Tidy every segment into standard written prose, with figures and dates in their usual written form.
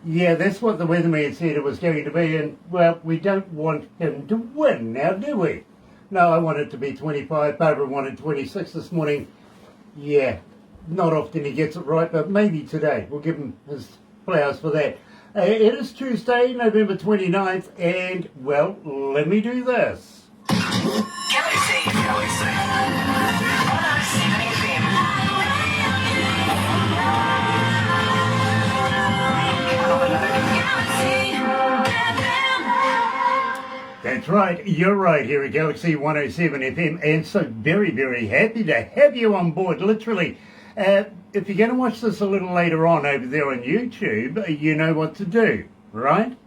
Yeah, that's what the weatherman said it was going to be, and, well, we don't want him to win now, do we? No, I want it to be 25. Barbara wanted 26 this morning. Yeah, not often he gets it right, but maybe today. We'll give him his flowers for that. It is Tuesday, November 29th, and, well, let me do this. Galaxy 107fm. That's right, you're right here at Galaxy 107 FM, and so very, very happy to have you on board, literally. If you're going to watch this a little later on over there on YouTube, you know what to do, right?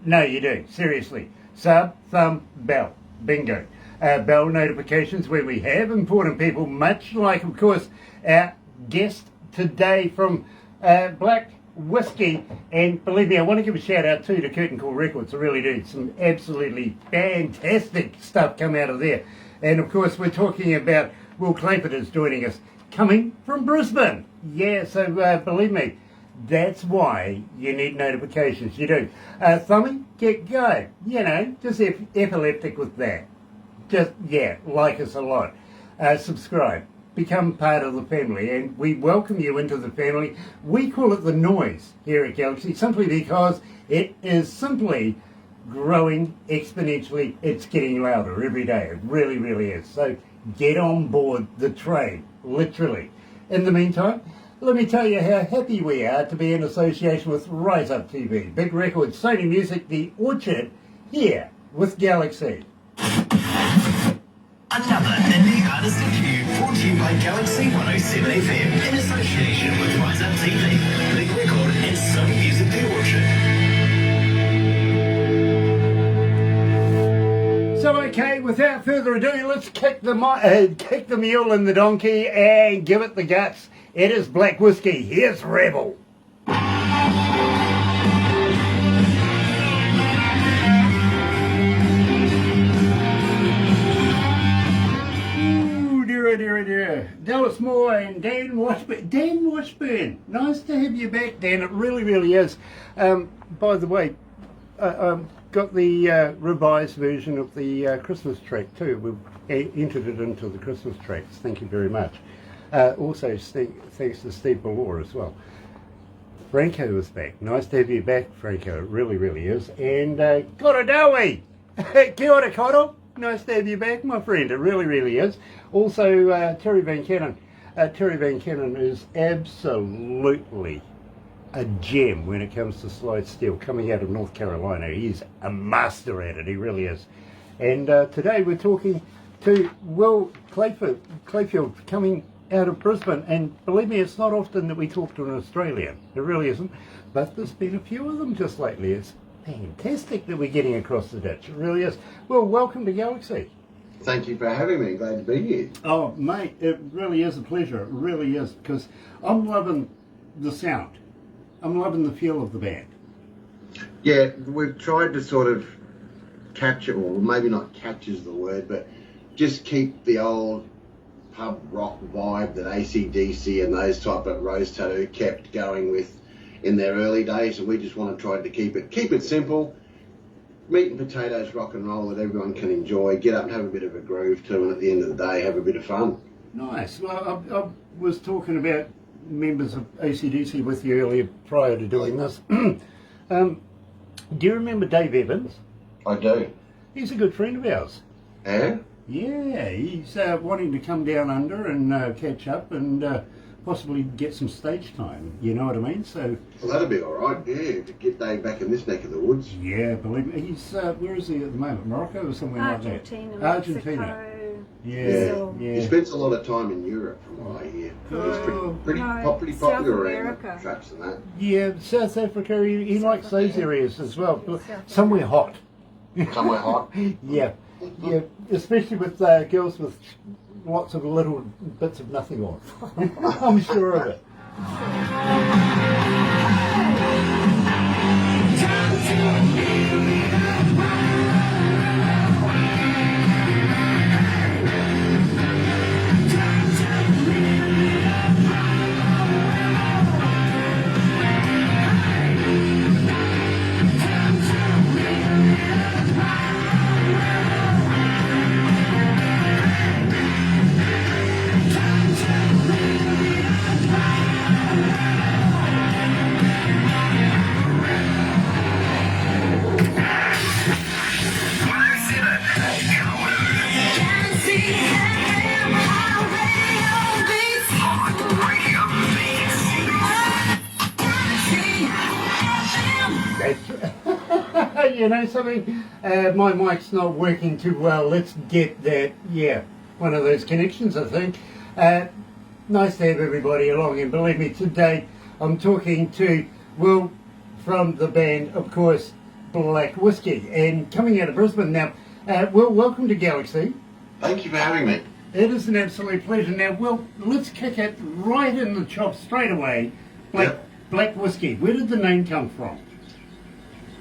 No, you do, seriously. Sub, thumb, bell, bingo. Bell notifications when we have important people, much like, of course, our guest today from Black Whiskey, and believe me, I want to give a shout out too to Curtain Call Records. I really do. Some absolutely fantastic stuff come out of there. And of course, we're talking about Will Clayford is joining us, coming from Brisbane. Yeah, so believe me, that's why you need notifications. You do. Thummy, get go. You know, just epileptic with that. Just, yeah, like us a lot. Subscribe. Become part of the family, and we welcome you into the family. We call it the noise here at Galaxy, simply because it is simply growing exponentially. It's getting louder every day. It really, really is. So get on board the train, literally. In the meantime, let me tell you how happy we are to be in association with Rise Up TV, Big Records, Sony Music, The Orchard, here with Galaxy. Another indie artist interview brought to you by Galaxy 107fm in association with Rise Up TV, Big Record and Sony Music The Orchard. So okay, without further ado, let's kick the mule in the donkey and give it the guts. It is Black Whiskey. Here's Rebel. Dear. Dallas Moore and Dan Washburn. Dan Washburn, nice to have you back, Dan. It really, really is. By the way, got the revised version of the Christmas track too. We've entered it into the Christmas tracks. Thank you very much. Also, thanks to Steve Ballore as well. Franco is back. Nice to have you back, Franco. It really, really is. And Korodawi. Kia ora, Koro. Nice to have you back, my friend. It really, really is. Also, Terry Van Cannon. Terry Van Cannon is absolutely a gem when it comes to slide steel, coming out of North Carolina. He's a master at it. He really is. And today we're talking to Will Clayfield coming out of Brisbane. And believe me, it's not often that we talk to an Australian. It really isn't. But there's been a few of them just lately. It's fantastic that we're getting across the ditch. It really is. Well, welcome to Galaxy. Thank you for having me. Glad to be here. Oh, mate, it really is a pleasure. It really is, because I'm loving the sound. I'm loving the feel of the band. Yeah, we've tried to sort of capture, or maybe not capture is the word, but just keep the old pub rock vibe that AC/DC and those type of Rose Tattoo kept going with in their early days, and we just want to try to keep it simple, meat and potatoes rock and roll that everyone can enjoy, get up and have a bit of a groove to, and at the end of the day have a bit of fun. Nice. Well, I was talking about members of AC/DC with you earlier prior to doing this. Do you remember Dave Evans? I do. He's a good friend of ours. Yeah? Yeah, he's wanting to come down under and catch up and possibly get some stage time, you know what I mean? So, well, that'd be all right, yeah, to get Dave back in this neck of the woods. Yeah, believe me. He's, where is he at the moment? Morocco or somewhere like that? Argentina. Mexico, Yeah. He spends a lot of time in Europe, from what I hear. He's pretty popular around traps and that. Yeah, South Africa, he likes those areas as well. Somewhere hot. Somewhere hot? Yeah, especially with girls with lots of little bits of nothing on. I'm sure of it. you know something? My mic's not working too well. Let's get that, yeah, one of those connections, I think. Nice to have everybody along, and believe me, today I'm talking to Will from the band, of course, Black Whiskey, and coming out of Brisbane. Now, Will, welcome to Galaxy. Thank you for having me. It is an absolute pleasure. Now, Will, let's kick it right in the chops straight away. Black Whiskey, where did the name come from?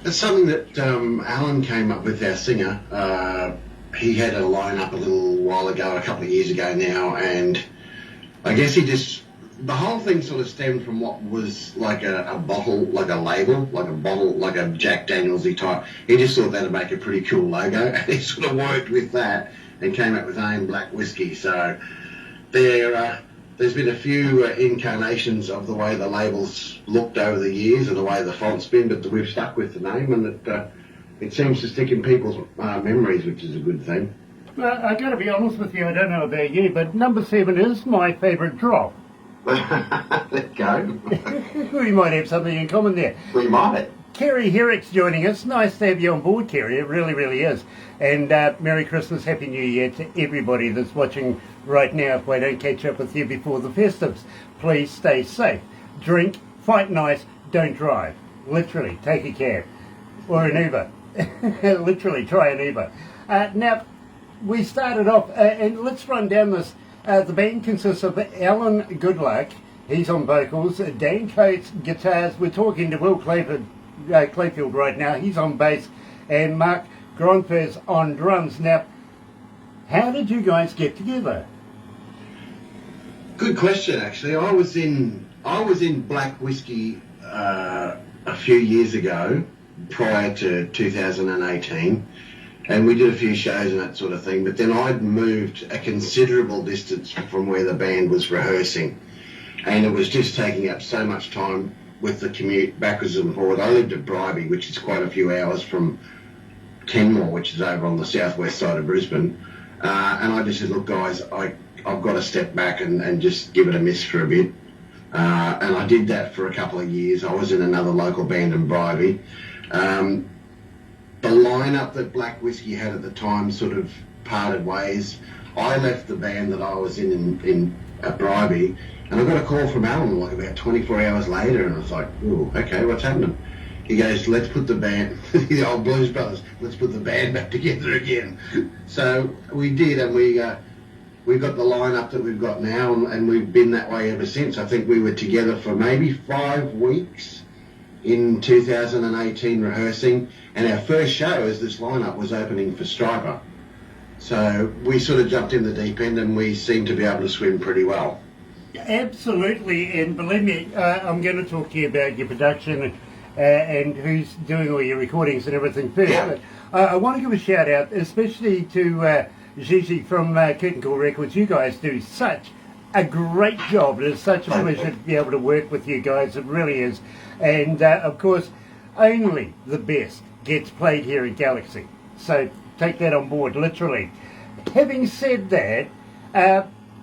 It's something that Alan came up with, our singer. He had a lineup a little while ago, a couple of years ago now, and I guess the whole thing sort of stemmed from what was like a bottle, like a label, like a bottle, like a Jack Danielsy type. He just thought that'd make a pretty cool logo, and he sort of worked with that and came up with AIM Black Whiskey. So there's been a few incarnations of the way the labels looked over the years and the way the font's been, but we've stuck with the name, and it seems to stick in people's memories, which is a good thing. Well, I got to be honest with you, I don't know about you, but number 7 is my favourite drop. Let's go. We might have something in common there. We might. Kerry Herrick's joining us. Nice to have you on board, Kerry. It really, really is. And Merry Christmas, Happy New Year to everybody that's watching right now. If I don't catch up with you before the festives, please stay safe. Drink, fight nice, don't drive. Literally, take a cab or an Uber. Literally, try an Uber. Now, we started off, and let's run down this. The band consists of Alan Goodluck, he's on vocals, Dan Coates, guitars. We're talking to Will Clayfield right now, he's on bass, and Mark Gronfers on drums. Now, how did you guys get together? Good question, actually. I was in Black Whiskey a few years ago, prior to 2018. And we did a few shows and that sort of thing, but then I'd moved a considerable distance from where the band was rehearsing, and it was just taking up so much time with the commute backwards and forward. I lived at Bribie, which is quite a few hours from Kenmore, which is over on the southwest side of Brisbane, and I just said, look guys, I've got to step back and just give it a miss for a bit, and I did that for a couple of years. I was in another local band in Bribie. The lineup that Black Whiskey had at the time sort of parted ways. I left the band that I was in at Bribie, and I got a call from Alan like about 24 hours later, and I was like, "Ooh, okay, what's happening?" He goes, "Let's put the band, the old Blues Brothers, let's put the band back together again." So we did, and we've got the lineup that we've got now, and we've been that way ever since. I think we were together for maybe 5 weeks in 2018 rehearsing, and our first show as this lineup was opening for Striper. So we sort of jumped in the deep end, and we seem to be able to swim pretty well. Absolutely, and believe me, I'm going to talk to you about your production and who's doing all your recordings and everything first. Yeah. But I want to give a shout out, especially to Gigi from Curtain Call Records. You guys do such a great job. It is such a pleasure to be able to work with you guys. It really is. And of course, only the best gets played here at Galaxy. So take that on board, literally. Having said that,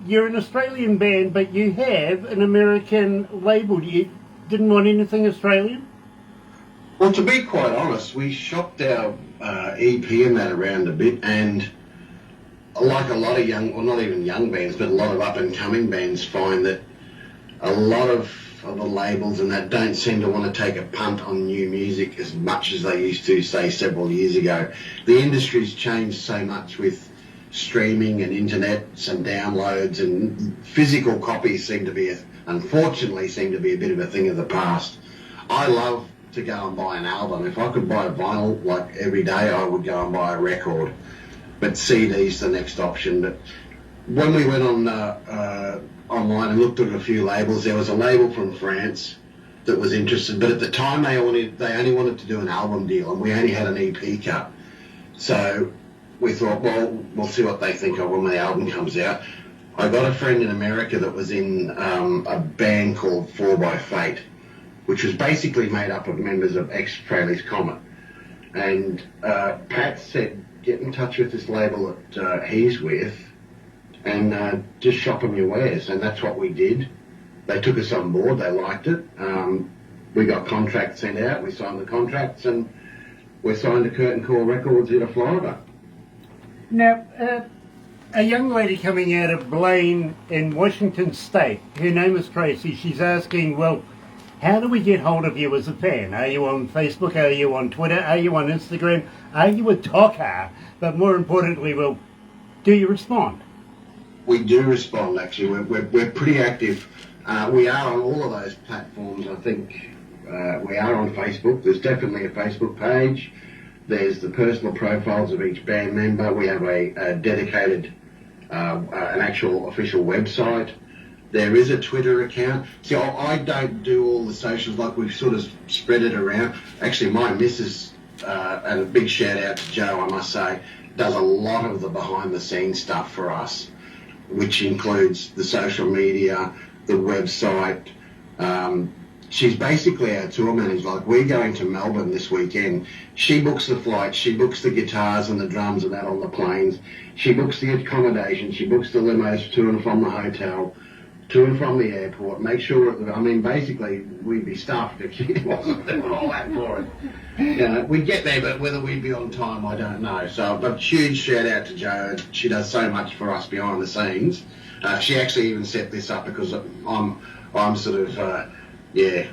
you're an Australian band, but you have an American label. You didn't want anything Australian? Well, to be quite honest, we shopped our EP and that around a bit, and like a lot of young, well, not even young bands, but a lot of up-and-coming bands find that a lot of the labels and that don't seem to want to take a punt on new music as much as they used to, say, several years ago. The industry's changed so much with streaming and internet and downloads, and physical copies unfortunately seem to be a bit of a thing of the past. I love to go and buy an album. If I could buy a vinyl like every day, I would go and buy a record. But CD's the next option. But when we went on online and looked at a few labels, there was a label from France that was interested, but at the time they only wanted to do an album deal, and we only had an EP cut. So we thought, well, we'll see what they think of when the album comes out. I got a friend in America that was in a band called 4 x Fate, which was basically made up of members of ex-Fraley's Comet. And Pat said, get in touch with this label that he's with and just shop them your wares. And that's what we did. They took us on board. They liked it. We got contracts sent out. We signed the contracts, and we're signed to Curtain Call Records in Florida. Now, a young lady coming out of Blaine in Washington State, her name is Tracy, she's asking, well, how do we get hold of you as a fan? Are you on Facebook? Are you on Twitter? Are you on Instagram? Are you a talker? But more importantly, well, do you respond? We do respond, actually. We're pretty active. We are on all of those platforms. I think we are on Facebook. There's definitely a Facebook page. There's the personal profiles of each band member. We have a dedicated, an actual official website. There is a Twitter account. See, I don't do all the socials, like we've sort of spread it around. Actually, my missus, and a big shout out to Joe, I must say, does a lot of the behind the scenes stuff for us, which includes the social media, the website. She's basically our tour manager. Like, we're going to Melbourne this weekend. She books the flights, she books the guitars and the drums and that on the planes. She books the accommodation, she books the limos to and from the hotel, to and from the airport. Make sure, basically, we'd be stuffed if she wasn't doing all that for us. You know, we'd get there, but whether we'd be on time, I don't know. So, but huge shout out to Jo. She does so much for us behind the scenes. She actually even set this up because I'm sort of,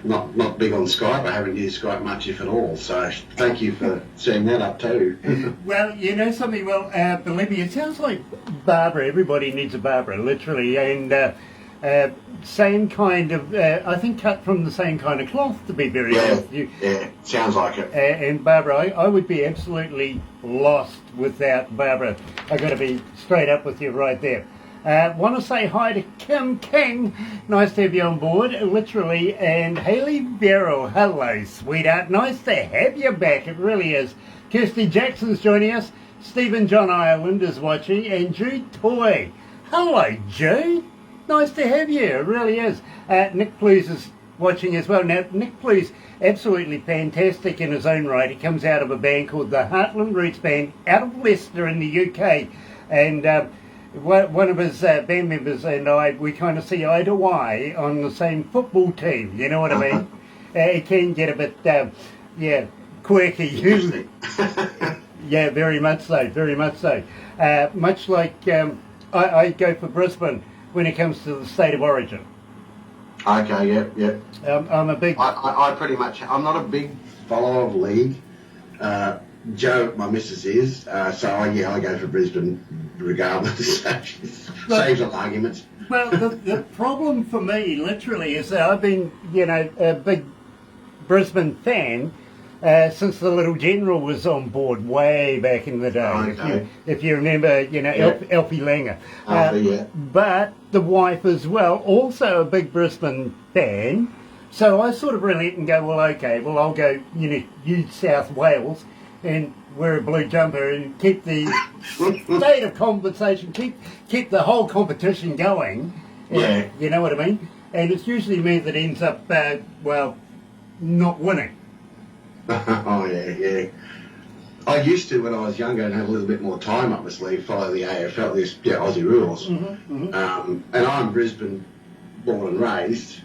not big on Skype. I haven't used Skype much, if at all. So thank you for setting that up too. Well, you know something, believe me, it sounds like Barbara. Everybody needs a Barbara, literally, and same kind of, I think cut from the same kind of cloth, to be very honest with you. Yeah, sounds like it. And Barbara, I would be absolutely lost without Barbara. I've got to be straight up with you right there. Want to say hi to Kim King. Nice to have you on board, literally. And Hayley Barrow. Hello, sweetheart. Nice to have you back. It really is. Kirsty Jackson's joining us. Stephen John Ireland is watching. And Jude Toy. Hello, Jude. Nice to have you. It really is. Nick Plews is watching as well. Now, Nick Plews, absolutely fantastic in his own right. He comes out of a band called the Heartland Roots Band out of Leicester in the UK. And one of his band members and I, we kind of see eye to eye on the same football team. You know what I mean? It can get a bit, quirky. Yeah, very much so. Very much so. Much like I go for Brisbane when it comes to the state of origin. Okay, yeah. I'm a big... I pretty much... I'm not a big follower of league. Joe, my missus is. I go for Brisbane regardless. Saves on arguments. Well, the problem for me, literally, is that I've been, a big Brisbane fan since the Little General was on board way back in the day. Okay. If you remember, Alfie Langer. Yeah. But the wife as well, also a big Brisbane fan. So I sort of relate and go, well, okay, I'll go, New South Wales and wear a blue jumper and keep the state of conversation, keep the whole competition going. Yeah. You know what I mean? And it's usually me that ends up, not winning. Oh, yeah. I used to, when I was younger and had a little bit more time up my sleeve, follow the AFL, Aussie rules. Mm-hmm. And I'm Brisbane born and raised,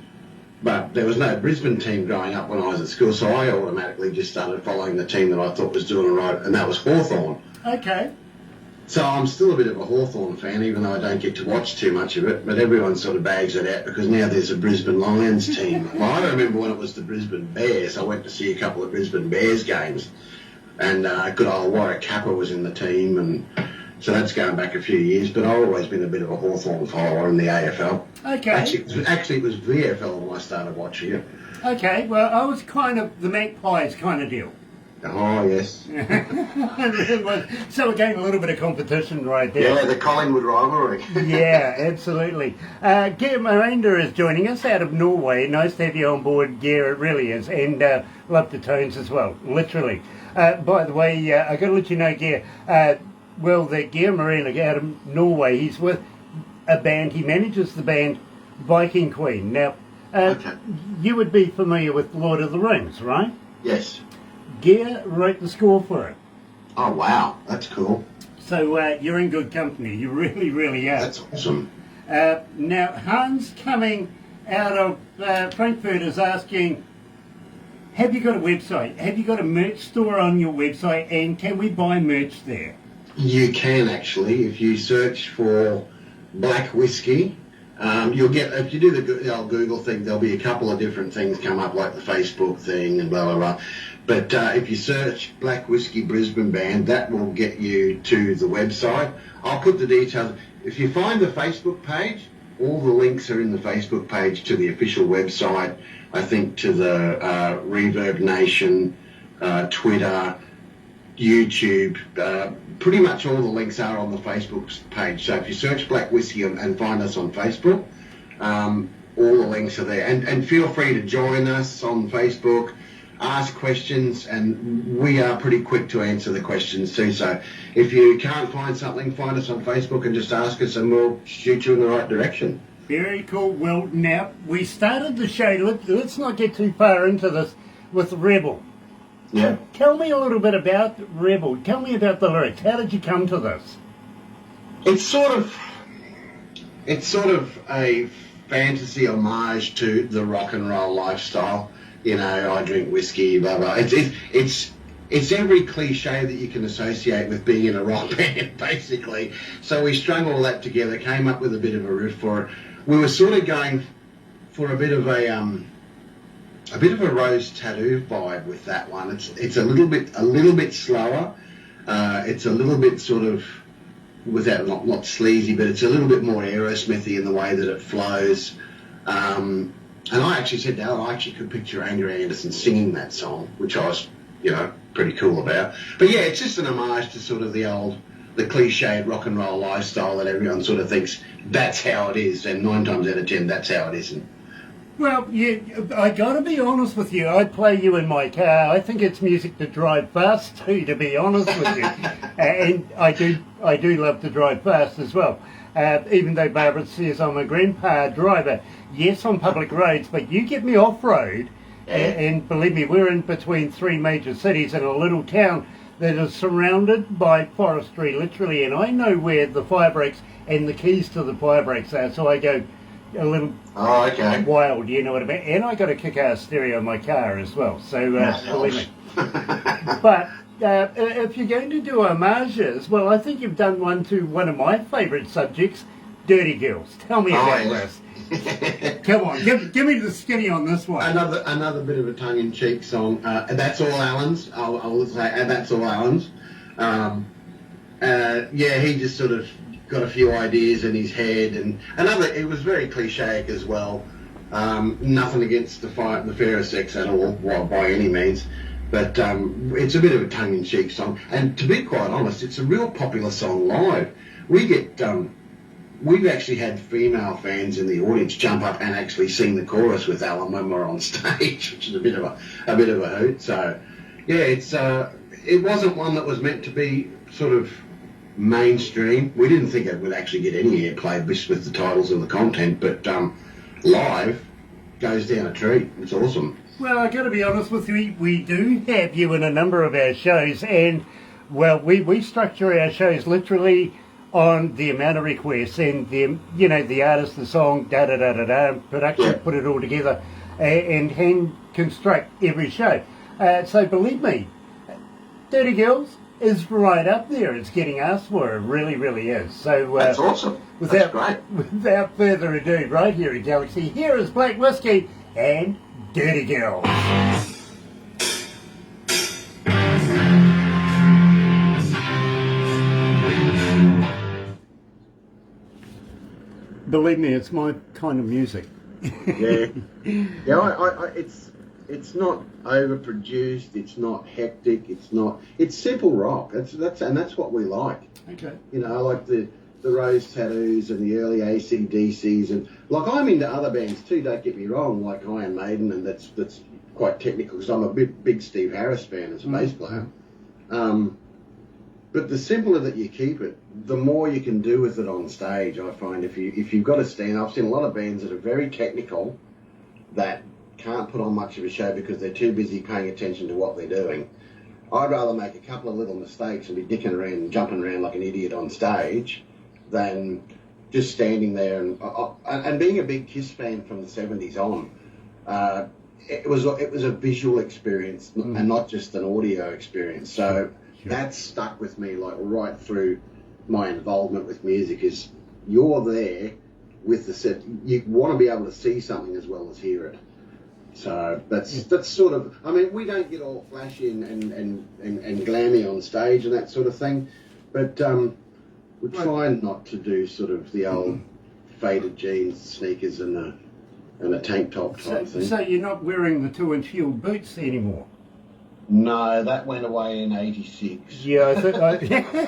but there was no Brisbane team growing up when I was at school, so I automatically just started following the team that I thought was doing all right, and that was Hawthorn. Okay. So I'm still a bit of a Hawthorn fan, even though I don't get to watch too much of it, but everyone sort of bags it out because now there's a Brisbane Lions team. Well, I remember when it was the Brisbane Bears. I went to see a couple of Brisbane Bears games, and good old Warwick Kappa was in the team, and so that's going back a few years, but I've always been a bit of a Hawthorn follower in the AFL. Okay. Actually, it was VFL when I started watching it. Okay, well, I was kind of the Magpies kind of deal. Oh, yes. So again, a little bit of competition right there. Yeah, the Collingwood rivalry. Yeah, absolutely. Geir Miranda is joining us out of Norway. Nice to have you on board, Geir, it really is. And love the tones as well, literally. By the way, I got to let you know, Geir, that Geir Miranda out of Norway, he's with a band, he manages the band Viking Queen. Now, Okay. You would be familiar with Lord of the Rings, right? Yes. Geir wrote the score for it. Oh, wow. That's cool. So you're in good company. You really, really are. That's awesome. Now, Hans coming out of Frankfurt is asking, Have you got a website? Have you got a merch store on your website? And can we buy merch there? You can actually, if you search for Black Whiskey. You'll get, if you do the old Google thing, there'll be a couple of different things come up, like the Facebook thing and blah, blah, blah. But if you search Black Whiskey Brisbane Band, that will get you to the website. I'll put the details. If you find the Facebook page, all the links are in the Facebook page to the official website, I think to the Reverb Nation, Twitter, YouTube, pretty much all the links are on the Facebook page. So if you search Black Whiskey and find us on Facebook, all the links are there. And feel free to join us on Facebook, ask questions, and we are pretty quick to answer the questions too. So if you can't find something, find us on Facebook and just ask us and we'll shoot you in the right direction. Very cool. Well, now, we started the show, let's not get too far into this, with Rebel. Yeah. Tell me a little bit about Rebel. Tell me about the lyrics. How did you come to this? It's sort of a fantasy homage to the rock and roll lifestyle. You know, I drink whiskey, blah blah. It's every cliche that you can associate with being in a rock band, basically. So we strung all that together, came up with a bit of a riff for it. We were sort of going for a bit of a rose tattoo vibe with that one. It's a little bit slower. It's a little bit sort of, without not sleazy, but it's a little bit more Aerosmithy in the way that it flows. And I actually said to Alan, I actually could picture Andrew Anderson singing that song, which I was, pretty cool about. But yeah, it's just an homage to sort of the cliched rock and roll lifestyle that everyone sort of thinks that's how it is, and 9 times out of 10 that's how it isn't. Well, I got to be honest with you. I play you in my car. I think it's music to drive fast to be honest with you. And I do love to drive fast as well. Even though Barbara says I'm a grandpa driver. Yes, on public roads, but you get me off-road, and believe me, we're in between 3 major cities in a little town that is surrounded by forestry, literally, and I know where the fire breaks and the keys to the fire breaks are, so I go a little wild, you know what I mean? And I got a kick-ass stereo in my car as well, so believe me. But if you're going to do homages, well, I think you've done one to one of my favourite subjects, Dirty Girls. Tell me about this. Come on, give me the skinny on this one. Another bit of a tongue-in-cheek song. That's all Alan's. I'll say that's all Alan's. He just sort of got a few ideas in his head, and it was very cliche as well. Nothing against the fairer sex at all, by any means, but it's a bit of a tongue-in-cheek song. And to be quite honest, it's a real popular song live. We've actually had female fans in the audience jump up and actually sing the chorus with Alan when we're on stage, which is a bit of a hoot. So yeah, it wasn't one that was meant to be sort of mainstream. We didn't think it would actually get any airplay with the titles and the content, but live goes down a treat. It's awesome. Well, I got to be honest with you, we do have you in a number of our shows, and well, we structure our shows literally on the amount of requests and the artist, the song, production, put it all together and hand construct every show. So believe me, Dirty Girls is right up there. It's getting asked for. It really, really is. So that's awesome. That's great. Without further ado, right here at Galaxy, here is Black Whiskey and Dirty Girls. Believe me, it's my kind of music. Yeah. It's not overproduced. It's not hectic. It's simple rock. That's what we like. Okay. I like the rose tattoos and the early AC/DCs, and like I'm into other bands too. Don't get me wrong, like Iron Maiden, and that's quite technical because I'm a big Steve Harris fan as a bass player. But the simpler that you keep it, the more you can do with it on stage. I find if you've got to stand, I've seen a lot of bands that are very technical that can't put on much of a show because they're too busy paying attention to what they're doing. I'd rather make a couple of little mistakes and be dicking around and jumping around like an idiot on stage than just standing there and being a big Kiss fan from the 70s on. it was a visual experience and not just an audio experience. So that stuck with me like right through my involvement with music. Is you're there with the set. You want to be able to see something as well as hear it. So that's sort of. I mean, we don't get all flashy and glammy on stage and that sort of thing, but we're trying not to do sort of the old faded jeans, sneakers, and a tank top type thing. So you're not wearing the 2-inch heel boots anymore? No, that went away in '86. Yeah,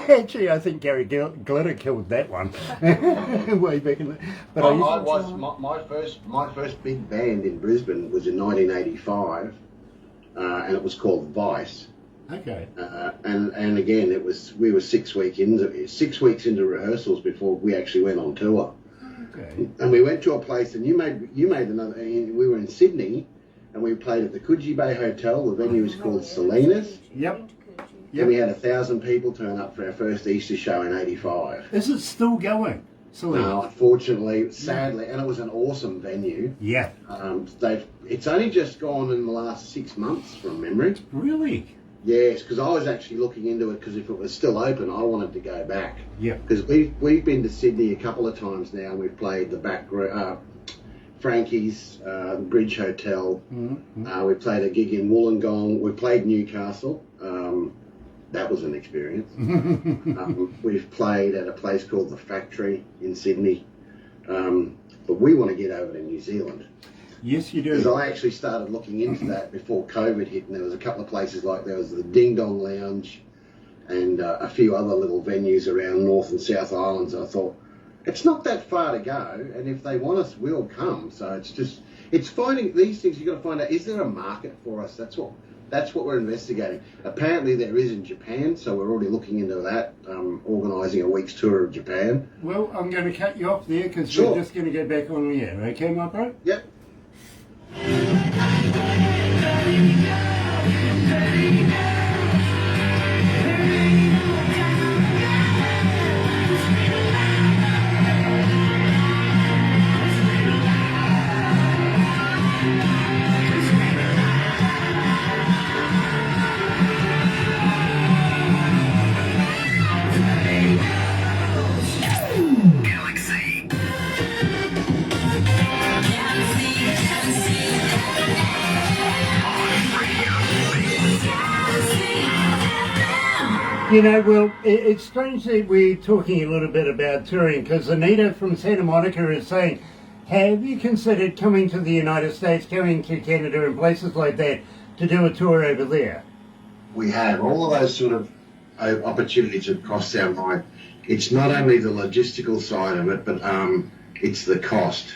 actually, I think Gary Glitter killed that one way back in the. But my first big band in Brisbane was in 1985, and it was called Vice. Okay. And again, we were 6 weeks into rehearsals before we actually went on tour. Okay. And we went to a place, and you made another. We were in Sydney, and we played at the Coogee Bay Hotel. The venue is called Salinas. Yep. And we had 1,000 people turn up for our first Easter show in '85. Is it still going? No, unfortunately, sadly, and it was an awesome venue. Yeah. It's only just gone in the last 6 months from memory. Really? Yes, because I was actually looking into it, because if it was still open, I wanted to go back. Yeah. Because we've been to Sydney a couple of times now, and we've played the Frankie's, Bridge Hotel. Mm-hmm. We played a gig in Wollongong. We played Newcastle. That was an experience. We've played at a place called The Factory in Sydney. But we want to get over to New Zealand. Yes, you do. Because I actually started looking into that before COVID hit, and there was a couple of places like there was the Ding Dong Lounge and a few other little venues around North and South Islands. And I thought, it's not that far to go, and if they want us, we'll come. So it's finding these things. You've got to find out, is there a market for us? That's what we're investigating. Apparently there is in Japan, so we're already looking into that, organising a week's tour of Japan. Well, I'm going to cut you off there, because Sure. we're just going to go back on the air. Okay, my bro? Yep. Galaxy. You know, well, it's strange that we're talking a little bit about touring, because Anita from Santa Monica is saying, have you considered coming to the United States, going to Canada and places like that to do a tour over there? We have all of those sort of opportunities have crossed our mind. It's not only the logistical side of it, but it's the cost.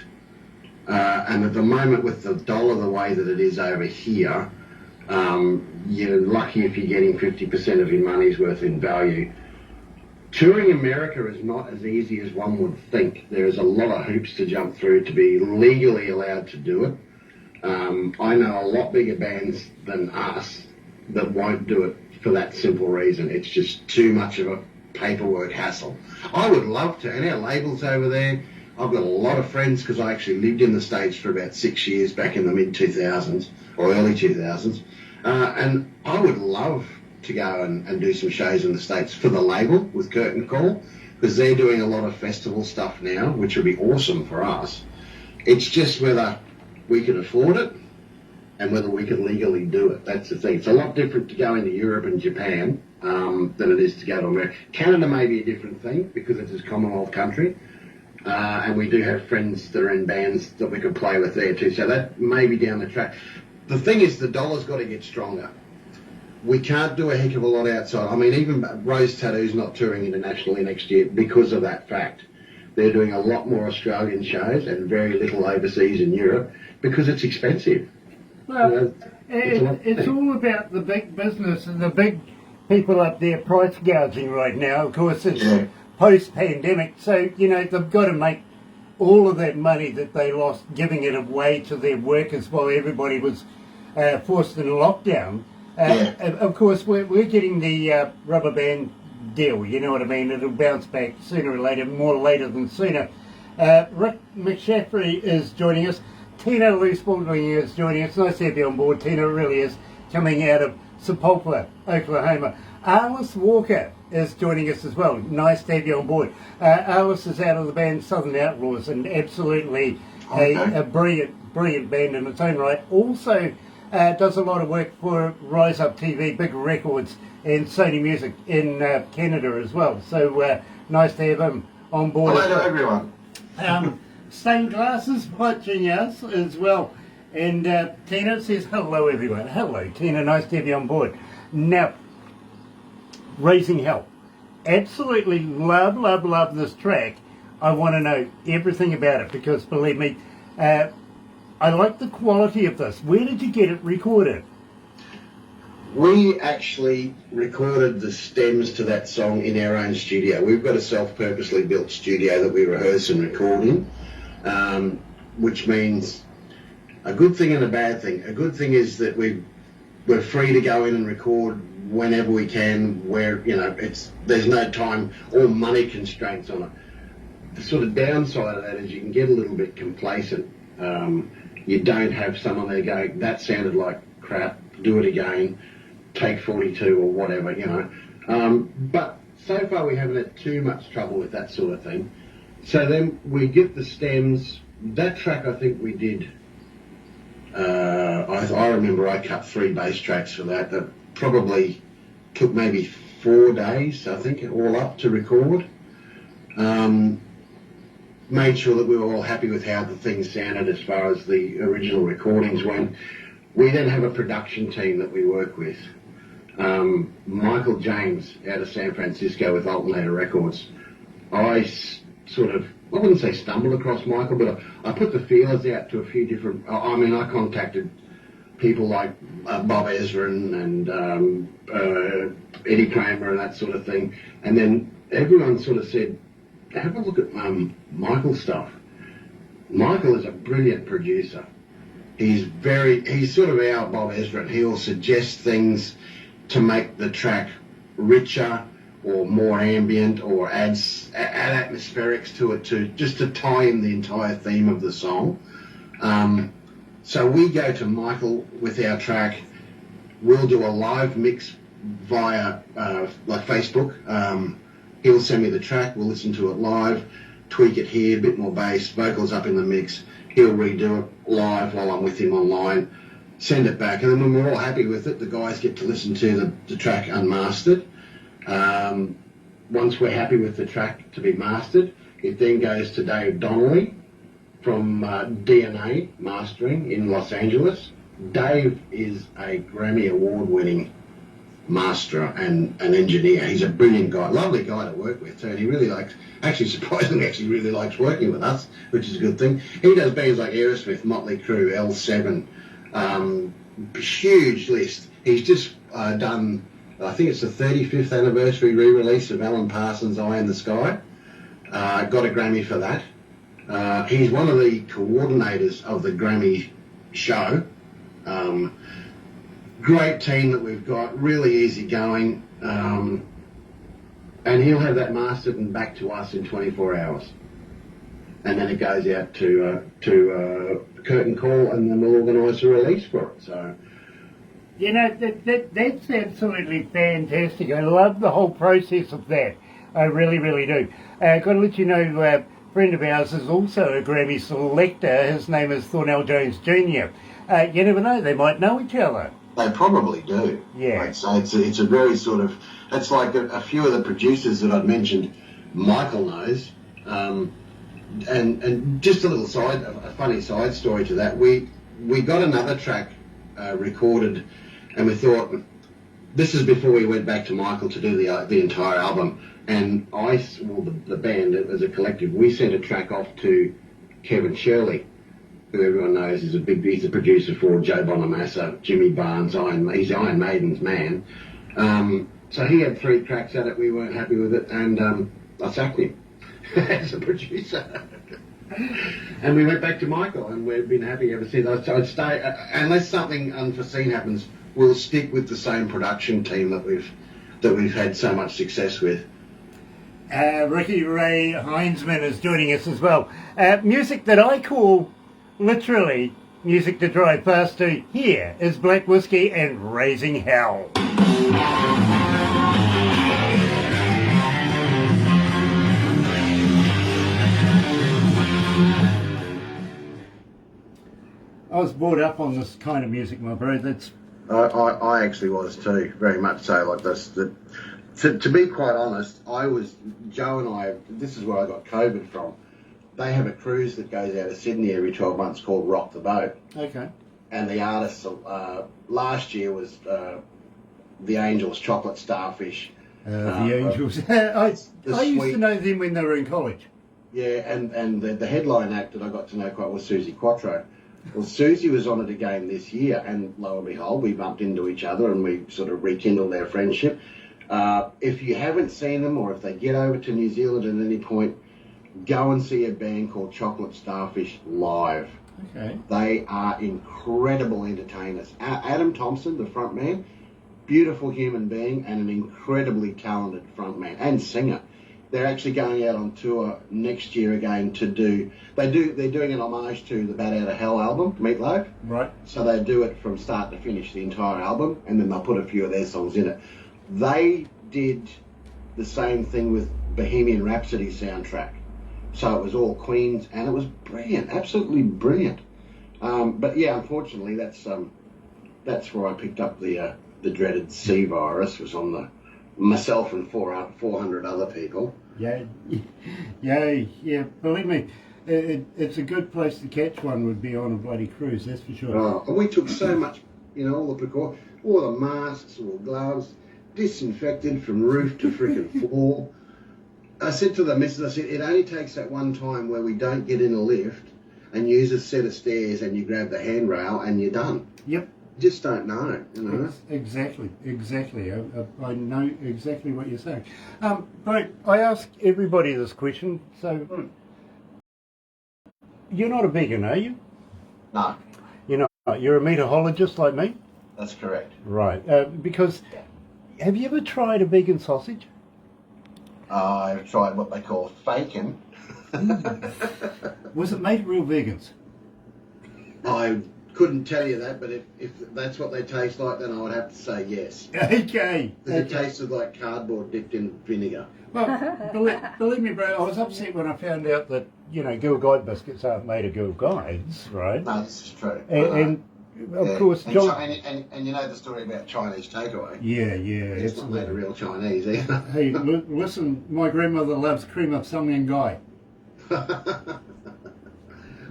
And at the moment, with the dollar the way that it is over here, you're lucky if you're getting 50% of your money's worth in value. Touring America is not as easy as one would think. There's a lot of hoops to jump through to be legally allowed to do it. I know a lot bigger bands than us that won't do it for that simple reason. It's just too much of a paperwork hassle. I would love to, and our label's over there. I've got a lot of friends, because I actually lived in the States for about 6 years back in the mid-2000s or early 2000s. And I would love to go and do some shows in the States for the label with Curtain Call, because they're doing a lot of festival stuff now, which would be awesome for us. It's just whether we can afford it and whether we can legally do it. That's the thing. It's a lot different to go into Europe and Japan than it is to go to America. Canada may be a different thing because it's a Commonwealth country. And we do have friends that are in bands that we could play with there too. So that may be down the track. The thing is, the dollar's got to get stronger. We can't do a heck of a lot outside. I mean, even Rose Tattoo's not touring internationally next year because of that fact. They're doing a lot more Australian shows and very little overseas in Europe because it's expensive. Well, it's all about the big business and the big people up there price gouging right now. Of course, it's post-pandemic, so, you know, they've got to make all of that money that they lost giving it away to their workers while everybody was forced in lockdown. Of course, we're getting the rubber band deal, you know what I mean? It'll bounce back sooner or later, more later than sooner. Rick McShaffrey is joining us. Tina Loosebaldwin is joining us. Nice to have you on board, Tina. It really is, coming out of Sepulpa, Oklahoma. Alice Walker is joining us as well. Nice to have you on board. Alice is out of the band Southern Outlaws, and absolutely a brilliant band in its own right. Also does a lot of work for Rise Up TV, Big Records, and Sony Music in Canada as well. So nice to have him on board. Hello to everyone. Stained Glasses watching us as well. And Tina says, hello everyone. Hello Tina, nice to have you on board. Now, Raising Hell. Absolutely love this track. I want to know everything about it because believe me, I like the quality of this. Where did you get it recorded? We actually recorded the stems to that song in our own studio. We've got a self-purposely built studio that we rehearse and record in, which means a good thing and a bad thing. A good thing is that we're free to go in and record whenever we can, where there's no time or money constraints on it. The sort of downside of that is you can get a little bit complacent. You don't have someone there going, that sounded like crap, do it again, take 42 or whatever, But so far we haven't had too much trouble with that sort of thing. So then we get the stems. That track I think we did, I remember I cut 3 bass tracks for that. That probably took maybe 4 days, I think, all up to record. Made sure that we were all happy with how the thing sounded as far as the original recordings went. We then have a production team that we work with. Michael James out of San Francisco with Alternator Records. I wouldn't say stumbled across Michael, but I put the feelers out to a few different, I contacted people like Bob Ezra and Eddie Kramer and that sort of thing. And then everyone sort of said, have a look at Michael's stuff. Michael is a brilliant producer. He's sort of our Bob Ezra. He'll suggest things to make the track richer or more ambient or add atmospherics to it just to tie in the entire theme of the song. So we go to Michael with our track. We'll do a live mix via like Facebook. He'll send me the track, we'll listen to it live, tweak it here, a bit more bass, vocals up in the mix. He'll redo it live while I'm with him online, send it back, and then when we're all happy with it, the guys get to listen to the track unmastered. Once we're happy with the track to be mastered, it then goes to Dave Donnelly from DNA Mastering in Los Angeles. Dave is a Grammy Award-winning masterer and an engineer. He's a brilliant guy, lovely guy to work with too, and he really surprisingly really likes working with us, which is a good thing. He does bands like Aerosmith, Motley Crue, L7, huge list. He's just done, I think it's the 35th anniversary re-release of Alan Parsons' Eye in the Sky. Got a Grammy for that. He's one of the coordinators of the Grammy show. Great team that we've got, really easy going, and he'll have that mastered and back to us in 24 hours. And then it goes out to curtain call, and then we'll organise a release for it. So, that's absolutely fantastic. I love the whole process of that. I really do. Got to let you know, a friend of ours is also a Grammy selector. His name is Thornell Jones Jr. You never know, they might know each other. they probably do. Yeah. I'd say it's a very sort of, it's like a few of the producers that I'd mentioned, Michael knows. And just a funny side story to that. We got another track recorded, and we thought, this is before we went back to Michael to do the entire album. And the band as a collective, we sent a track off to Kevin Shirley, who everyone knows is he's a producer for Joe Bonamassa, Jimmy Barnes, he's Iron Maiden's man. So he had 3 cracks at it. We weren't happy with it, and I sacked him as a producer. And we went back to Michael, and we've been happy ever since. I'd stay unless something unforeseen happens. We'll stick with the same production team that we've had so much success with. Ricky Ray Heinzman is joining us as well. Music that I call literally music to drive fast to. Here is Black Whiskey and Raising Hell. I was brought up on this kind of music, my bro. That's I actually was too, very much so. Like this, to be quite honest, Joe and I, this is where I got COVID from. They have a cruise that goes out of Sydney every 12 months called Rock the Boat. okay. And the artists, last year was the Angels, Chocolate Starfish. The Angels. I used Sweet. to know them when they were in college. Yeah, and the headline act that I got to know quite was Susie Quattro. Well, Susie was on it again this year, and lo and behold, we bumped into each other and we sort of rekindled our friendship. If you haven't seen them, or if they get over to New Zealand at any point, go and see a band called Chocolate Starfish live. Okay. They are incredible entertainers. Adam Thompson, the front man, beautiful human being and an incredibly talented front man and singer. They're actually going out on tour next year again to do. They're doing an homage to the Bat Out of Hell album, Meatloaf. Right. So they do it from start to finish, the entire album, and then they'll put a few of their songs in it. They did the same thing with Bohemian Rhapsody soundtrack. So it was all Queens, and it was brilliant, absolutely brilliant. But yeah, unfortunately, that's where I picked up the dreaded C virus. Was on myself and 400 other people. Yeah. Believe me, it's a good place to catch one. Would be on a bloody cruise, that's for sure. And we took so much, all the precautions, all the masks, all the gloves, disinfected from roof to freaking floor. I said to the missus, it only takes that one time where we don't get in a lift and use a set of stairs and you grab the handrail and you're done. Yep. Just don't know, Exactly. I know exactly what you're saying. But I ask everybody this question. So, you're not a vegan, are you? No, You're not. You're a meatologist like me? that's correct. Right. Because, have you ever tried a vegan sausage? I've tried what they call fakin'. Was it made of real vegans? I couldn't tell you that, but if that's what they taste like, then I would have to say yes. Okay. Because it tasted like cardboard dipped in vinegar. Well, believe me, bro, I was upset when I found out that, Girl Guide biscuits aren't made of Girl Guides, right? No, this is true. And of course, and, John... and you know the story about Chinese takeaway? Yeah, It's not made of real Chinese either. Hey, listen, my grandmother loves cream of Song and Guy. I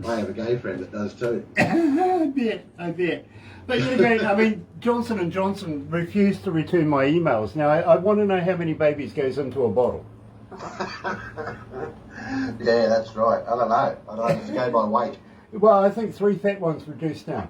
have a gay friend that does too. I bet. But I mean, Johnson & Johnson refused to return my emails. Now, I want to know how many babies goes into a bottle. Yeah, that's right. I don't know. I don't just go by weight. Well, I think 3 fat ones reduced down.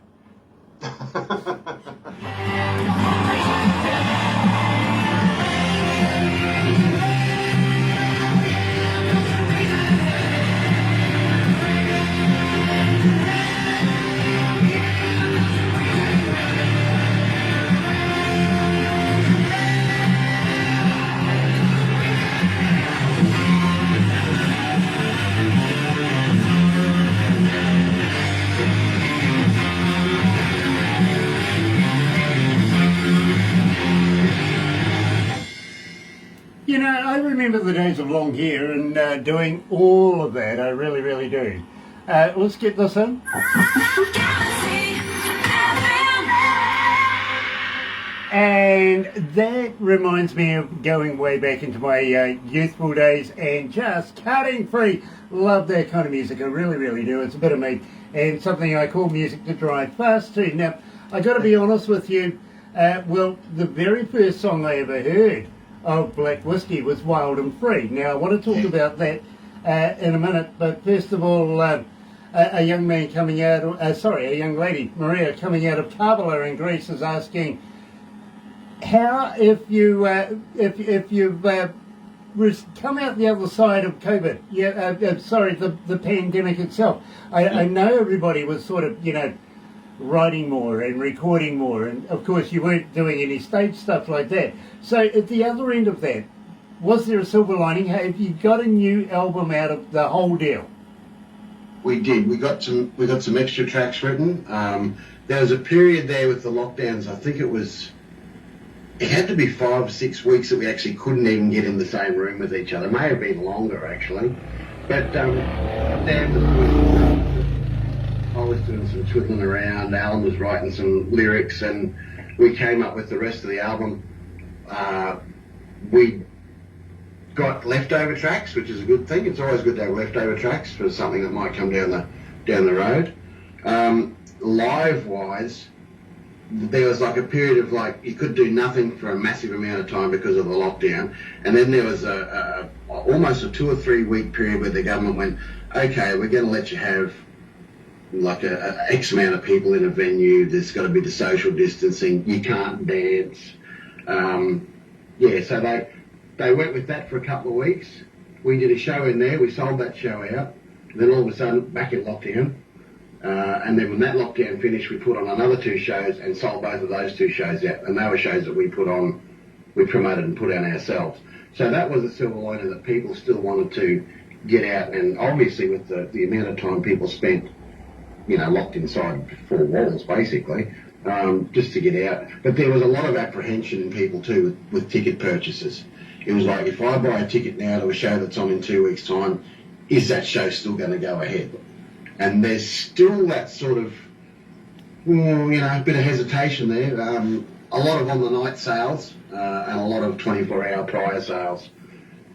I remember the days of long hair and doing all of that. I really, really do. Let's get this in. And that reminds me of going way back into my youthful days and just cutting free. Love that kind of music. I really, really do. It's a bit of me and something I call music to drive fast to. Now, I got to be honest with you. Well, the very first song I ever heard of Black Whiskey was Wild and Free. Now, I want to talk about that in a minute, but first of all, a young man coming out, a young lady, Maria, coming out of Kabbalah in Greece is asking, how, if you've come out the other side of COVID, the pandemic itself, I know everybody was sort of, writing more and recording more, and of course you weren't doing any stage stuff like that. So at the other end of that, was there a silver lining? Have you got a new album out of the whole deal? We did. We got some extra tracks written. There was a period there with the lockdowns. I think it had to be 5 or 6 weeks that we actually couldn't even get in the same room with each other. It may have been longer actually, but Dan I was doing some twiddling around. Alan was writing some lyrics, and we came up with the rest of the album. We got leftover tracks, which is a good thing. It's always good to have leftover tracks for something that might come down the road. Live wise, there was like a period of like you could do nothing for a massive amount of time because of the lockdown, and then there was almost a 2 or 3 week period where the government went, okay, we're going to let you have like a X amount of people in a venue. There's got to be the social distancing. You can't dance. So they went with that for a couple of weeks. We did a show in there. We sold that show out. Then all of a sudden, back in lockdown. And then when that lockdown finished, we put on another 2 shows and sold both of those 2 shows out. And they were shows that we promoted and put on ourselves. So that was a silver lining, that people still wanted to get out. And obviously with the amount of time people spent, locked inside 4 walls, basically, just to get out. But there was a lot of apprehension in people too with ticket purchases. It was like, if I buy a ticket now to a show that's on in 2 weeks' time, is that show still going to go ahead? And there's still that sort of, bit of hesitation there. A lot of on-the-night sales and a lot of 24-hour prior sales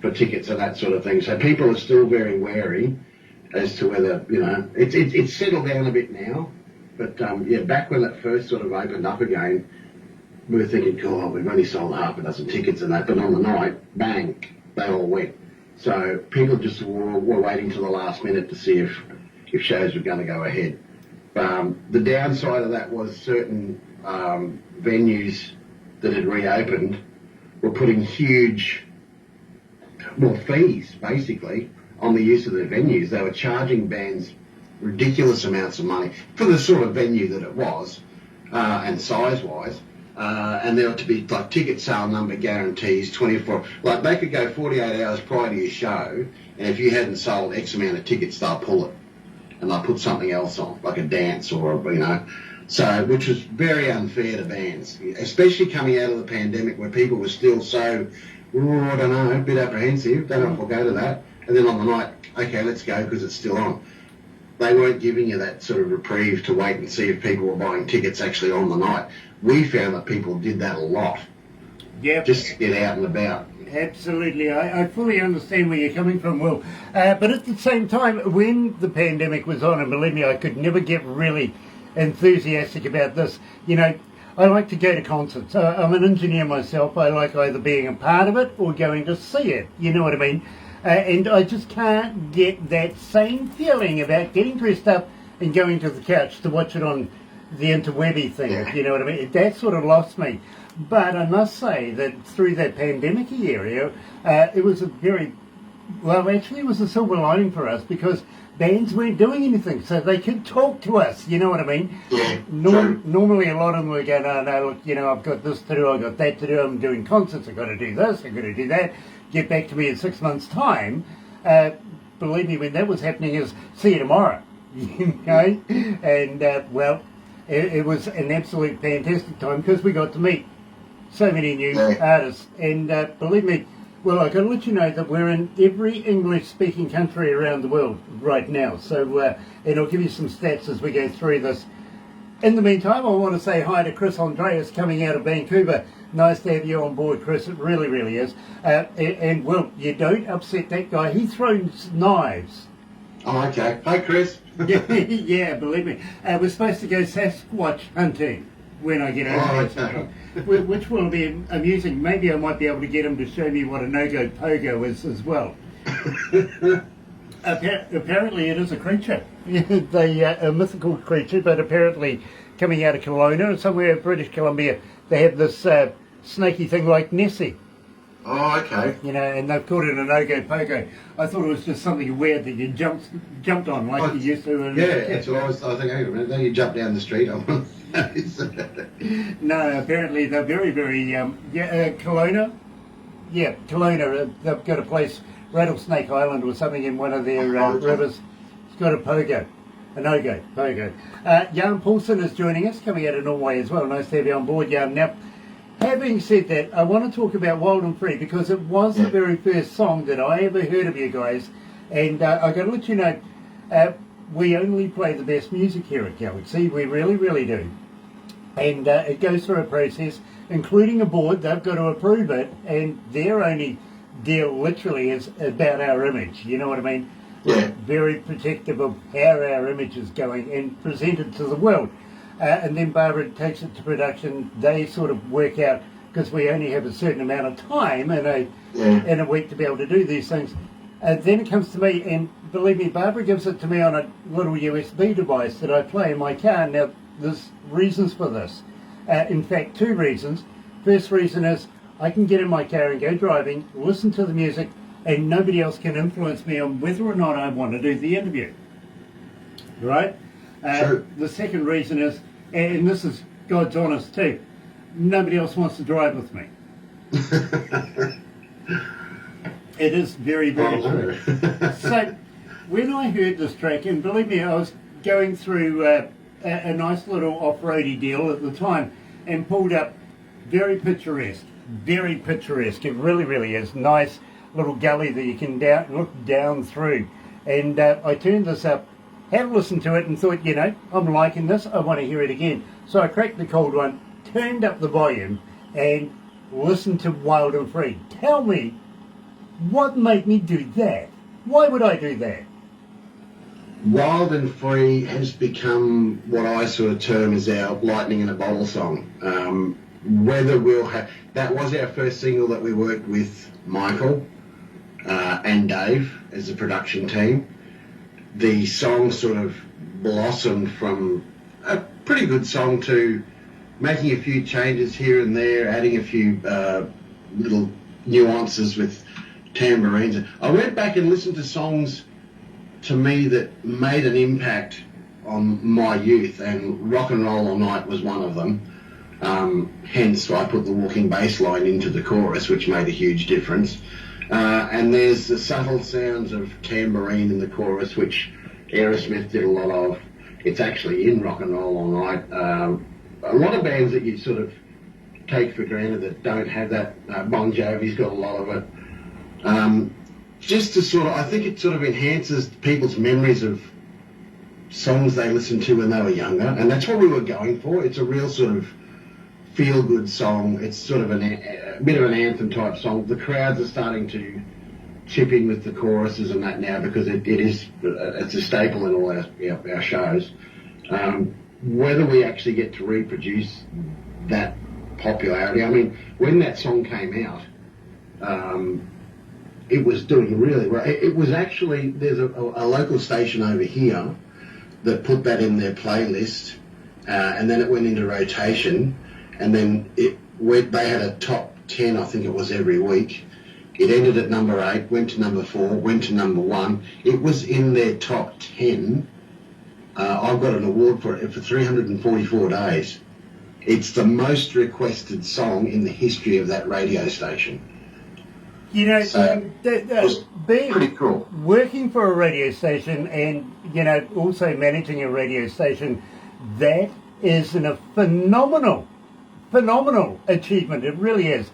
for tickets and that sort of thing. So people are still very wary as to whether, it's settled down a bit now. But, back when it first sort of opened up again, we were thinking, God, we've only sold half a dozen tickets and that, but on the night, bang, they all went. So people just were waiting till the last minute to see if shows were going to go ahead. The downside of that was certain venues that had reopened were putting huge, fees, basically, on the use of their venues. They were charging bands ridiculous amounts of money for the sort of venue that it was, and size-wise. And there were to be like ticket sale number guarantees, 24. Like they could go 48 hours prior to your show, and if you hadn't sold X amount of tickets, they'll pull it, and they'll put something else on, like a dance or So, which was very unfair to bands, especially coming out of the pandemic where people were still so, I don't know, a bit apprehensive. Don't know if we'll go to that, and then on the night, okay, let's go because it's still on. They weren't giving you that sort of reprieve to wait and see if people were buying tickets actually on the night. We found that people did that a lot. Yep. Just to get out and about. Absolutely. I fully understand where you're coming from, Will. But at the same time, when the pandemic was on, and believe me, I could never get really enthusiastic about this, I like to go to concerts. I'm an engineer myself. I like either being a part of it or going to see it. You know what I mean? And I just can't get that same feeling about getting dressed up and going to the couch to watch it on the interwebby thing, if you know what I mean. That sort of lost me. But I must say that through that pandemic area, it was a it was a silver lining for us because bands weren't doing anything, so they could talk to us, you know what I mean? Yeah, Normally a lot of them were going, oh no, look, I've got this to do, I've got that to do, I'm doing concerts, I've got to do this, I've got to do that, get back to me in 6 months' time. Believe me, when that was happening, is see you tomorrow, And, it was an absolute fantastic time because we got to meet so many new artists. And believe me, well, I got to let you know that we're in every English-speaking country around the world right now. So, and I'll give you some stats as we go through this. In the meantime, I want to say hi to Chris Andreas coming out of Vancouver. Nice to have you on board, Chris. It really, really is. And, well, you don't upset that guy. He throws knives. Oh, okay. Hi, Chris. Yeah, believe me. We're supposed to go Sasquatch hunting when I get over there, which will be amusing. Maybe I might be able to get him to show me what a no-go pogo is as well. Apparently it is a creature. A mythical creature, but apparently coming out of Kelowna, somewhere in British Columbia, they have this snaky thing like Nessie. Oh, okay. And they've called it a no-go pogo. I thought it was just something weird that you jumped on like you used to. That's what I was thinking. Hang on a minute, then you jump down the street. No, apparently they're very, very, Kelowna. Yeah, Kelowna, they've got a place, Rattlesnake Island or something in one of their rivers. It's got a pogo. A no-go, pogo. Jan Paulson is joining us, coming out of Norway as well. Nice to have you on board, Jan. Now, having said that, I want to talk about Wild and Free because it was the very first song that I ever heard of you guys. And I got to let you know, we only play the best music here at Galaxy. We really, really do. And it goes through a process, including a board. They've got to approve it, and their only deal literally is about our image. You know what I mean? Yeah. We're very protective of how our image is going and presented to the world. And then Barbara takes it to production. They sort of work out, because we only have a certain amount of time in a week to be able to do these things. Then it comes to me, and believe me, Barbara gives it to me on a little USB device that I play in my car. Now, there's reasons for this. In fact, two reasons. First reason is I can get in my car and go driving, listen to the music, and nobody else can influence me on whether or not I want to do the interview. Right? Sure. The second reason is, and this is God's honest too, nobody else wants to drive with me. It is very, very true. So, when I heard this track, and believe me, I was going through a nice little off-roady deal at the time, and pulled up very picturesque. It really, really is. Nice little gully that you can look down through. And I turned this up, had listened to it, and thought, you know, I'm liking this, I want to hear it again. So I cracked the cold one, turned up the volume, and listened to Wild and Free. Tell me, what made me do that? Why would I do that? Wild and Free has become what I sort of term as our lightning in a bottle song. Whether we'll have... That was our first single that we worked with Michael and Dave as a production team. The song sort of blossomed from a pretty good song to making a few changes here and there, adding a few little nuances with tambourines. I went back and listened to songs to me that made an impact on my youth, and Rock and Roll All Night was one of them. Hence I put the walking bass line into the chorus, which made a huge difference. And there's the subtle sounds of tambourine in the chorus, which Aerosmith did a lot of. It's actually in Rock and Roll All Night. A lot of bands that you sort of take for granted that don't have that. Bon Jovi's got a lot of it. Just to sort of, I think it sort of enhances people's memories of songs they listened to when they were younger, and that's what we were going for. It's a real sort of feel-good song. It's sort of a bit of an anthem type song. The crowds are starting to chip in with the choruses and that now, because it's a staple in all our shows. Whether we actually get to reproduce that popularity, I mean, when that song came out, it was doing really well. It was actually, there's a local station over here that put that in their playlist, and then it went into rotation, and then they had a top 10, I think it was, every week. It ended at number 8, went to number 4, went to number 1. It was in their top 10. I've got an award for it for 344 days. It's the most requested song in the history of that radio station. You know, So, being pretty cool. Working for a radio station and, you know, also managing a radio station, that is a phenomenal achievement. It really is.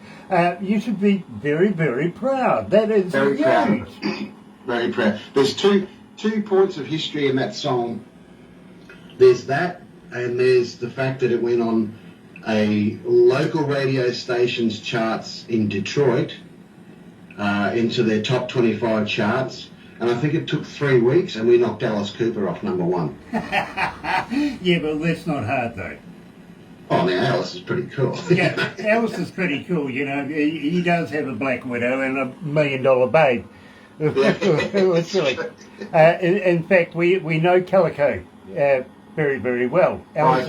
You should be very, very proud. That is Very huge. proud. Very proud. There's two points of history in that song. There's that, and there's the fact that it went on a local radio station's charts in Detroit, into their top 25 charts, and I think it took 3 weeks, and we knocked Alice Cooper off number 1. Yeah, but that's not hard though. Oh, now Alice is pretty cool. Yeah, Alice is pretty cool, you know. He does have a black widow and $1 million babe. Literally. In fact, we know Calico very, very well. Alice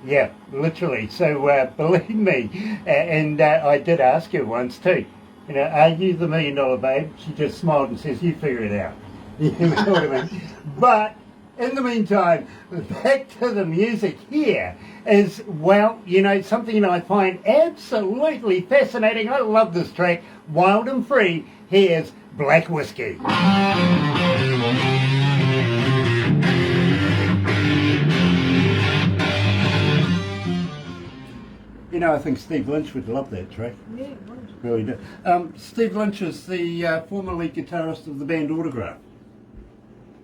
Yeah, literally. So believe me, and I did ask her once too, you know, are you the $1 million babe? She just smiled and says, you figure it out. You know what I mean? But in the meantime, back to the music here is, well, you know, something that I find absolutely fascinating. I love this track, Wild and Free. Here's Black Whiskey. You know, I think Steve Lynch would love that track. Yeah, it would. Really do. Steve Lynch is the former lead guitarist of the band Autograph.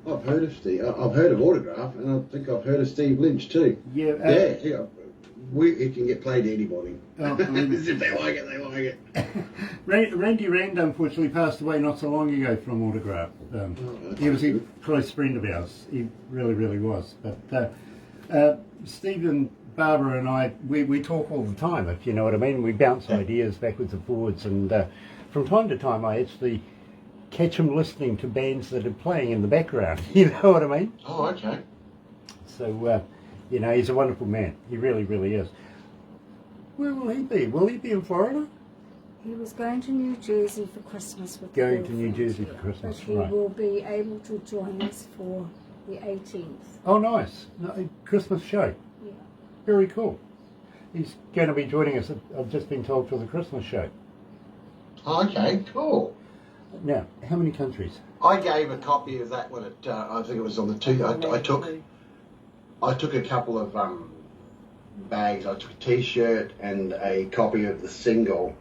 I've heard of Steve. I've heard of Autograph, and I think I've heard of Steve Lynch too. Yeah. Yeah. It can get played to anybody. Oh, If they like it, they like it. Randy Rand unfortunately passed away not so long ago from Autograph. He was a close friend of ours. He really, really was. But Steve and Barbara and I, we talk all the time, if you know what I mean. We bounce ideas backwards and forwards, and from time to time I actually catch him listening to bands that are playing in the background. You know what I mean? Oh, okay. So, you know, he's a wonderful man. He really, really is. Where will he be? Will he be in Florida? He was going to New Jersey for Christmas with Going the to New girlfriend, Jersey for Christmas, but he right. will be able to join us for the 18th. Oh, nice. No, Christmas show. Yeah. Very cool. He's going to be joining us, I've just been told, for the Christmas show. Oh, okay, cool. Now, how many countries? I gave a copy of that when it. I think it was on the two. I took a couple of bags. I took a T-shirt and a copy of the single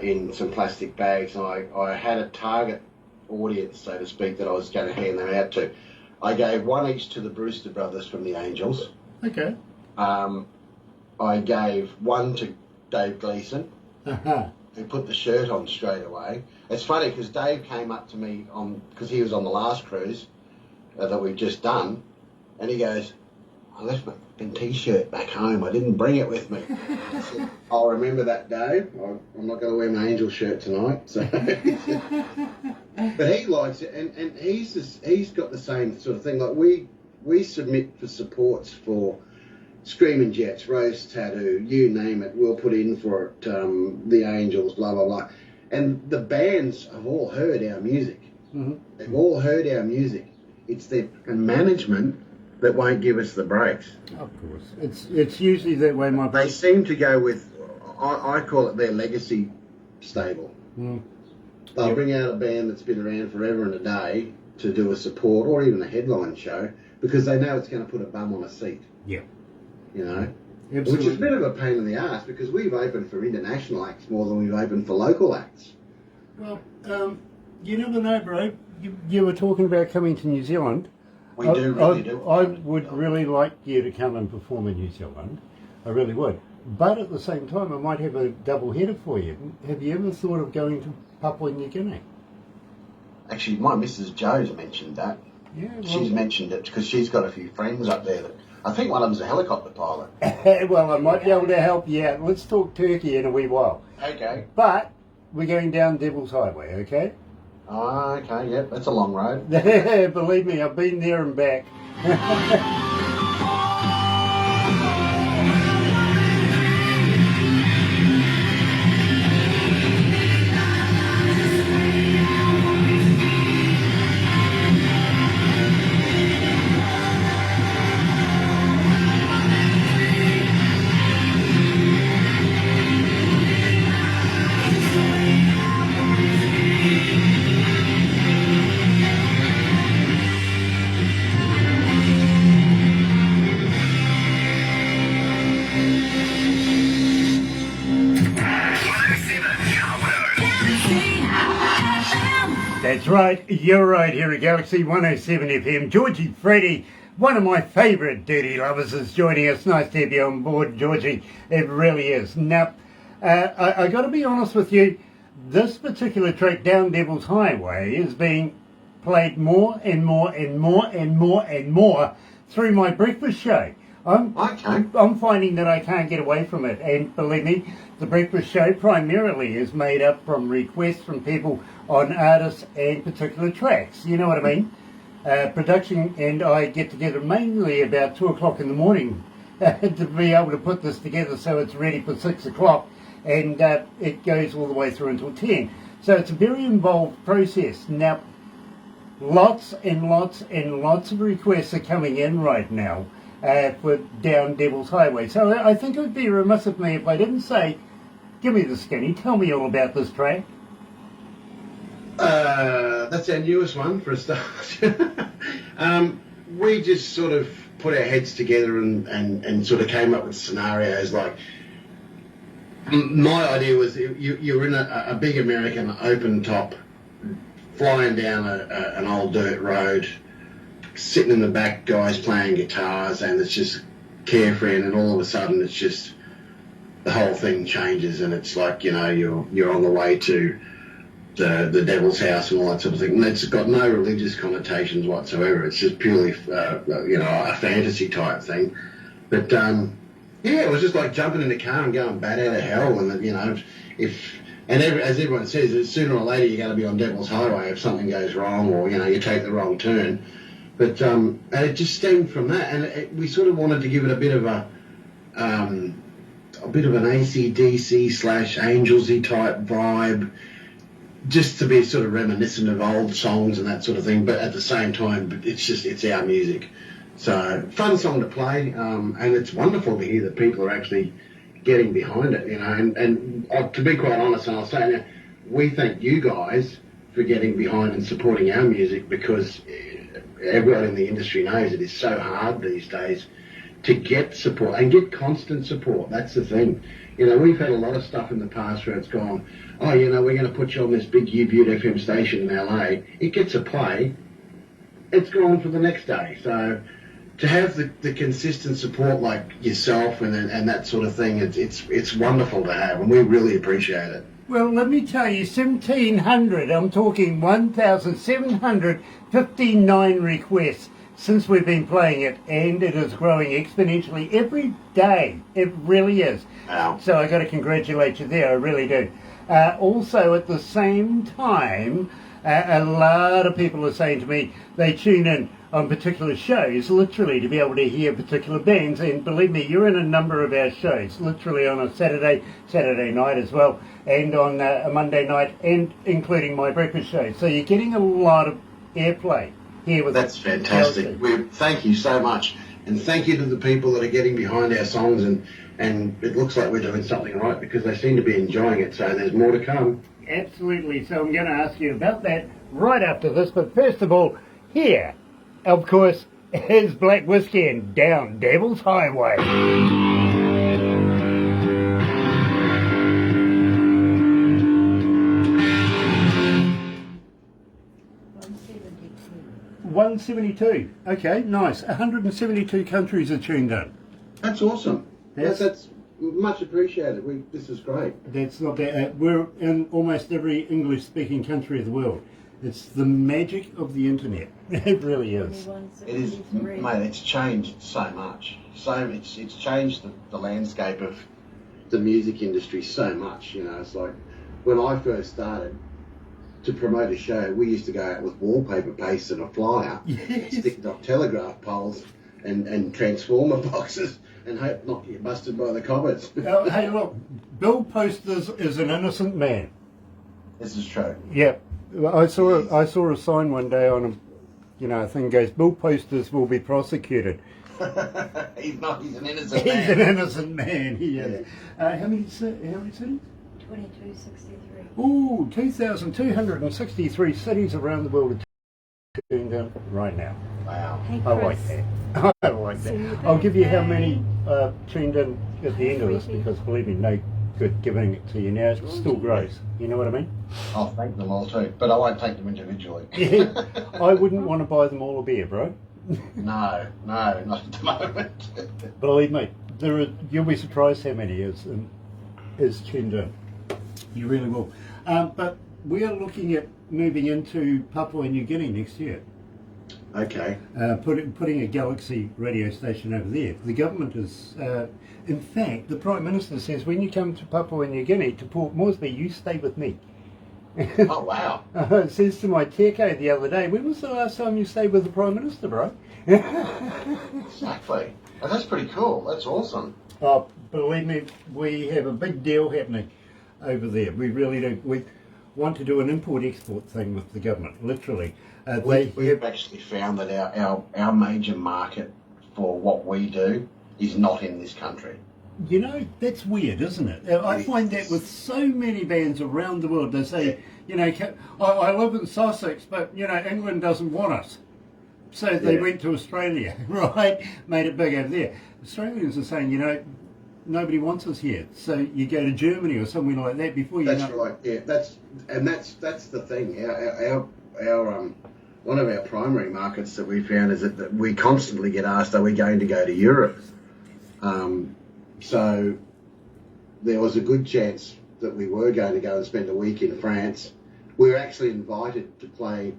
in some plastic bags, and I had a target audience, so to speak, that I was going to hand them out to. I gave one each to the Brewster brothers from the Angels. Okay. I gave one to Dave Gleason, who put the shirt on straight away. It's funny because Dave came up to me because he was on the last cruise that we've just done, and he goes, "I left my fucking T-shirt back home. I didn't bring it with me." I said, "I'll remember that, Dave. I'm not going to wear my Angel shirt tonight." So, but he likes it, and he's got the same sort of thing. Like we submit for supports for Screaming Jets, Rose Tattoo, you name it. We'll put in for it. The Angels, blah blah blah, and the bands have all heard our music. Mm-hmm. They've all heard our music. It's their management that won't give us the breaks. Of course. It's usually that way, my They seem to go with, I call it their legacy stable. Mm. They'll Yep. bring out a band that's been around forever and a day to do a support or even a headline show because they know it's going to put a bum on a seat. Yeah. You know? Absolutely. Which is a bit of a pain in the ass because we've opened for international acts more than we've opened for local acts. Well, you never know, bro. You were talking about coming to New Zealand. We do really do. I would really like you to come and perform in New Zealand. I really would. But at the same time, I might have a double header for you. Have you ever thought of going to Papua New Guinea? Actually, my Mrs. Jo's mentioned that. Yeah, well, She's mentioned it because she's got a few friends up there that I think one of them's a helicopter pilot. well, I might be able to help you out. Let's talk Turkey in a wee while. Okay. But we're going down Devil's Highway, okay? Oh, okay, yep, that's a long road. Believe me, I've been there and back. That's right, you're right here at Galaxy 107 FM. Georgie Freddy, one of my favourite dirty lovers, is joining us. Nice to have you on board, Georgie. It really is. Now, I got to be honest with you, this particular track, Down Devil's Highway, is being played more and more and more and more and more through my breakfast show. I'm finding that I can't get away from it, and believe me, the breakfast show primarily is made up from requests from people on artists and particular tracks. You know what I mean? Production and I get together mainly about 2 o'clock in the morning to be able to put this together so it's ready for 6 o'clock, and it goes all the way through until 10. So it's a very involved process. Now, lots and lots and lots of requests are coming in right now for Down Devil's Highway. So I think it would be remiss of me if I didn't say, give me the skinny, tell me all about this track. That's our newest one for a start. We just sort of put our heads together and sort of came up with scenarios like My idea was you're in a big American open top, flying down an old dirt road, sitting in the back, guys playing guitars, and it's just carefree, and then all of a sudden it's just the whole thing changes, and it's like, you know, you're on the way to the devil's house and all that sort of thing. And it's got no religious connotations whatsoever. It's just purely, you know, a fantasy type thing. But yeah, it was just like jumping in the car and going bat out of hell. And you know, as everyone says, sooner or later you're going to be on Devil's Highway if something goes wrong, or you know, you take the wrong turn. But and it just stemmed from that, and we sort of wanted to give it a bit of an AC/DC / Angelsy type vibe, just to be sort of reminiscent of old songs and that sort of thing. But at the same time, it's our music. So fun song to play, and it's wonderful to hear that people are actually getting behind it, you know. And to be quite honest, and I'll say now, we thank you guys for getting behind and supporting our music, because everyone in the industry knows it is so hard these days to get support and get constant support. That's the thing. You know, we've had a lot of stuff in the past where it's gone, oh, you know, we're going to put you on this big U-Butte FM station in LA. It gets a play, it's gone for the next day. So to have the consistent support like yourself and that sort of thing, it's wonderful to have, and we really appreciate it. Well, let me tell you, 1,700, I'm talking 1,759 requests since we've been playing it, and it is growing exponentially every day. It really is. Wow. So I got to congratulate you there, I really do. Also, at the same time, a lot of people are saying to me they tune in on particular shows, literally, to be able to hear particular bands. And believe me, you're in a number of our shows, literally on a Saturday night as well, and on a Monday night, and including my breakfast show. So you're getting a lot of airplay here with That's fantastic. Thank you so much. And thank you to the people that are getting behind our songs, and it looks like we're doing something right, because they seem to be enjoying it, so there's more to come. Absolutely. So I'm going to ask you about that right after this. But first of all, here, of course, is Black Whiskey and Down Devil's Highway. $172. Okay, nice. 172 countries are tuned in. That's awesome. Yes. That's much appreciated. This is great. That's not bad. We're in almost every English-speaking country of the world. It's the magic of the internet. It really is. It is, mate. It's changed so much. It's changed the landscape of the music industry so much. You know, it's like when I first started to promote a show, we used to go out with wallpaper paste and a flyer, stick it on telegraph poles and transformer boxes, and hope not get busted by the coppers. Hey, look, Bill Posters is an innocent man. This is true. Yep. I saw a sign one day on a thing goes, Bill Posters will be prosecuted. He's not. He's an innocent man. He's an innocent man. He is. How many cities? 2263. Ooh, 2,263 cities around the world are tuned in right now. Wow. Hey, I like Chris. that. I like that. I'll give you how many tuned in at the end of this, because believe me, no good giving it to you now. It still grows. You know what I mean? I'll thank them all too, but I won't take them individually. I wouldn't want to buy them all a beer, bro. No, not at the moment. Believe me, you'll be surprised how many is tuned in. You really will. But we are looking at moving into Papua New Guinea next year. Okay. Putting a Galaxy radio station over there. The government is, in fact, the Prime Minister says, when you come to Papua New Guinea, to Port Moresby, you stay with me. Oh, wow. It says to my teco the other day, when was the last time you stayed with the Prime Minister, bro? Exactly. Oh, that's pretty cool. That's awesome. Oh, believe me, we have a big deal happening over there. We really do. We want to do an import-export thing with the government, literally. We've actually found that our major market for what we do is not in this country. You know, that's weird, isn't it? I find that with so many bands around the world. They say, I live in Sussex, but, England doesn't want us. So they went to Australia, right? Made it big over there. Australians are saying, nobody wants us here. So you go to Germany or somewhere like that before you That's know. right. Yeah, that's the thing. Our one of our primary markets that we found is that we constantly get asked, "Are we going to go to Europe?" So there was a good chance that we were going to go and spend a week in France. We were actually invited to play.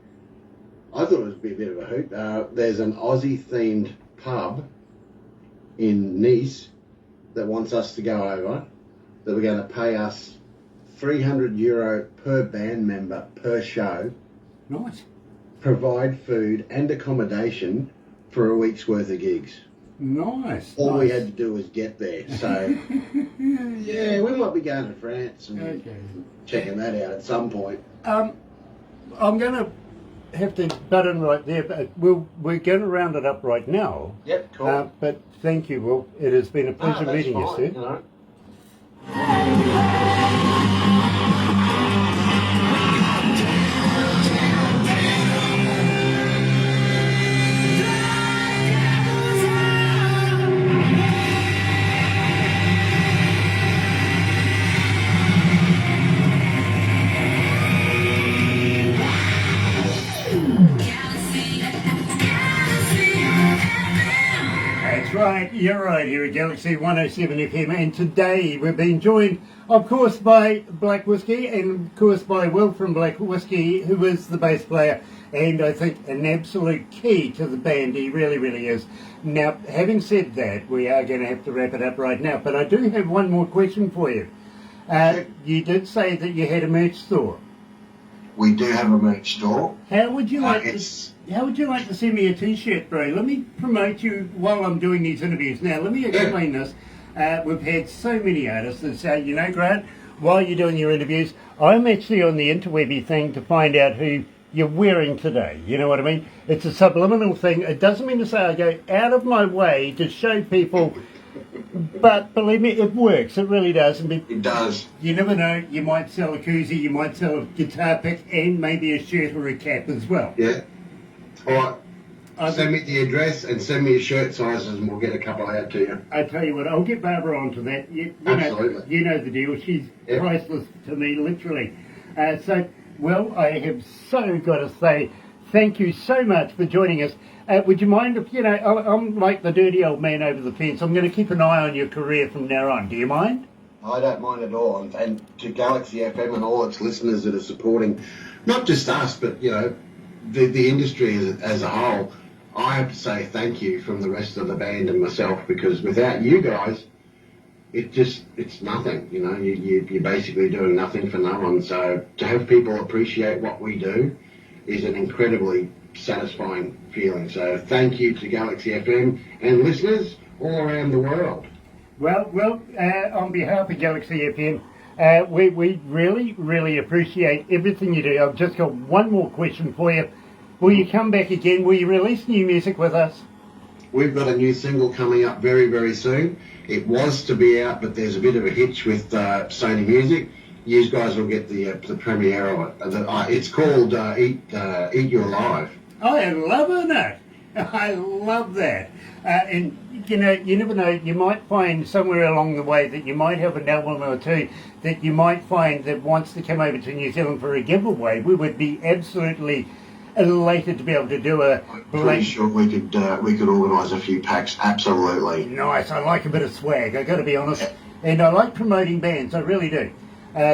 I thought it would be a bit of a hoot. There's an Aussie-themed pub in Nice that wants us to go over, that we're going to pay us €300 per band member per show, Nice. provide food and accommodation for a week's worth of gigs. Nice. All nice. we had to do was get there. So, yeah, we might be going to France and Okay. checking that out at some point. I'm going to have to butt in right there, but we're going to round it up right now. Yep, cool. But thank you, Will. It has been a pleasure That's meeting you, fine, sir. you know. That's right, you're right here at Galaxy 107 FM, and today we've been joined, of course, by Black Whiskey, and of course by Will from Black Whiskey, who is the bass player, and I think an absolute key to the band. He really, really is. Now, having said that, we are going to have to wrap it up right now, but I do have one more question for you. You did say that you had a merch store. We do have a merch store. How would you like It's How would you like to send me a T-shirt, bro? Let me promote you while I'm doing these interviews. Now, let me explain this. We've had so many artists that say, you know, Grant, while you're doing your interviews, I'm actually on the interwebby thing to find out who you're wearing today. You know what I mean? It's a subliminal thing. It doesn't mean to say I go out of my way to show people, but believe me, it works. It really does. And it does. you never know. You might sell a koozie, you might sell a guitar pick, and maybe a shirt or a cap as well. Yeah. All right. Send me the address and send me your shirt sizes, and we'll get a couple out to you. I tell you what, I'll get Barbara onto that. Absolutely. You know the deal. She's Yep. priceless to me, literally. Well, I have so got to say thank you so much for joining us. Would you mind if, I'm like the dirty old man over the fence. I'm going to keep an eye on your career from now on. Do you mind? I don't mind at all. And to Galaxy FM and all its listeners that are supporting, not just us, but, the industry as a whole, I have to say thank you from the rest of the band and myself, because without you guys, it's nothing. You're basically doing nothing for no one. So to have people appreciate what we do is an incredibly satisfying feeling. So thank you to Galaxy FM and listeners all around the world. Well, on behalf of Galaxy FM, we really, really appreciate everything you do. I've just got one more question for you. Will you come back again? Will you release new music with us? We've got a new single coming up very, very soon. It was to be out, but there's a bit of a hitch with Sony Music. You guys will get the premiere of it. It's called Eat Your Life. I love it. I love that. And, you never know. You might find somewhere along the way that you might have an album or two that you might find that wants to come over to New Zealand for a giveaway. We would be absolutely elated to be able to do a... I'm pretty sure we could organise a few packs, absolutely. Nice. I like a bit of swag, I've got to be honest. And I like promoting bands, I really do.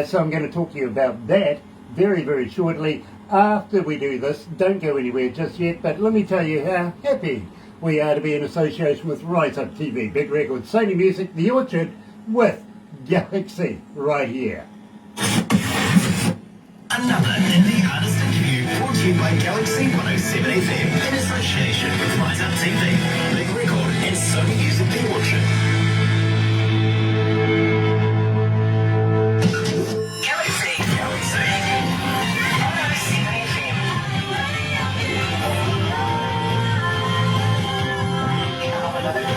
So I'm going to talk to you about that very, very shortly after we do this. Don't go anywhere just yet, but let me tell you how happy we are to be in association with Rise Up TV, Big Records, Sony Music, The Orchard, with Galaxy right here. Another indie artist interview brought to you by Galaxy 107 FM in association with Rise Up TV, Big Record, and Sony Music The Orchard. Galaxy 107 FM.